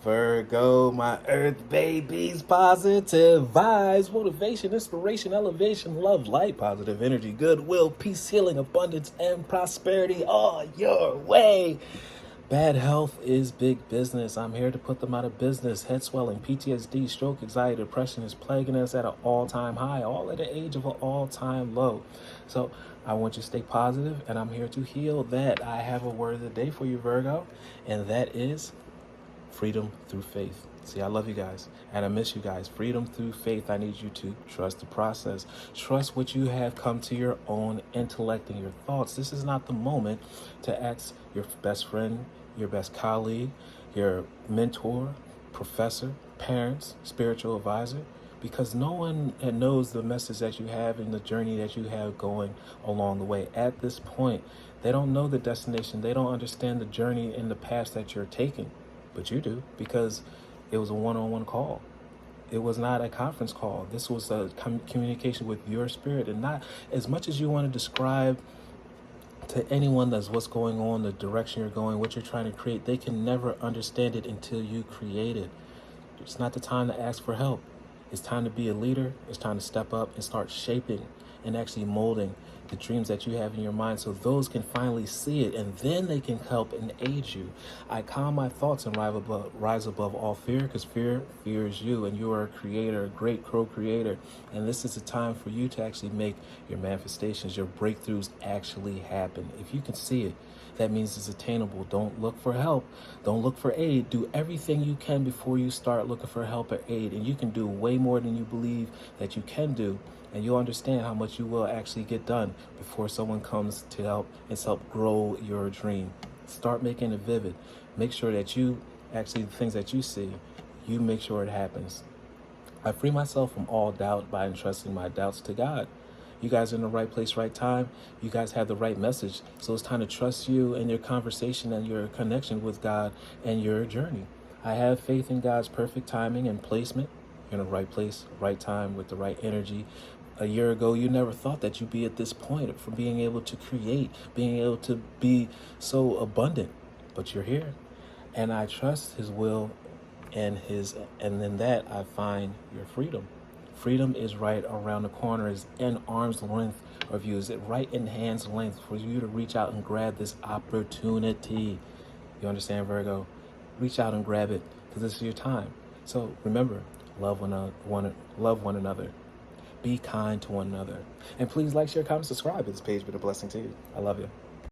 Virgo, my earth babies, positive vibes, motivation, inspiration, elevation, love, light, positive energy, goodwill, peace, healing, abundance, and prosperity all your way. Bad health is big business. I'm here to put them out of business. Head swelling, PTSD, stroke, anxiety, depression is plaguing us at an all-time high, all at the age of an all-time low. So I want you to stay positive, and I'm here to heal that. I have a word of the day for you, Virgo, and that is freedom through faith. See, I love you guys and I miss you guys. Freedom through faith. I need you to trust the process. Trust what you have come to your own intellect and your thoughts. This is not the moment to ask your best friend, your best colleague, your mentor, professor, parents, spiritual advisor, because no one knows the message that you have and the journey that you have going along the way. At this point, they don't know the destination. They don't understand the journey in the past that you're taking. But you do, because it was a one-on-one call. It was not a conference call. This was a communication with your spirit. And not as much as you want to describe to anyone that's what's going on, the direction you're going, what you're trying to create, they can never understand it until you create it. It's not the time to ask for help. It's time to be a leader. It's time to step up and start shaping and actually molding the dreams that you have in your mind so those can finally see it, and then they can help and aid you. I calm my thoughts and rise above all fear, because fear fears you, and you are a creator, a great co-creator, and this is a time for you to actually make your manifestations, your breakthroughs actually happen. If you can see it, that means it's attainable. Don't look for help. Don't look for aid. Do everything you can before you start looking for help or aid, and you can do way more than you believe that you can do. And you'll understand how much you will actually get done before someone comes to help grow your dream. Start making it vivid. Make sure that you actually, the things that you see, you make sure it happens. I free myself from all doubt by entrusting my doubts to God. You guys are in the right place, right time. You guys have the right message. So it's time to trust you and your conversation and your connection with God and your journey. I have faith in God's perfect timing and placement. You're in the right place, right time, with the right energy. A year ago, you never thought that you'd be at this point for being able to create, being able to be so abundant, but you're here. And I trust his will and in that I find your freedom. Freedom is right around the corner, is in arm's length of you, is it right in hand's length for you to reach out and grab this opportunity. You understand, Virgo? Reach out and grab it, because this is your time. So remember, love one another. Be kind to one another. And please like, share, comment, subscribe. This page been a blessing to you. I love you.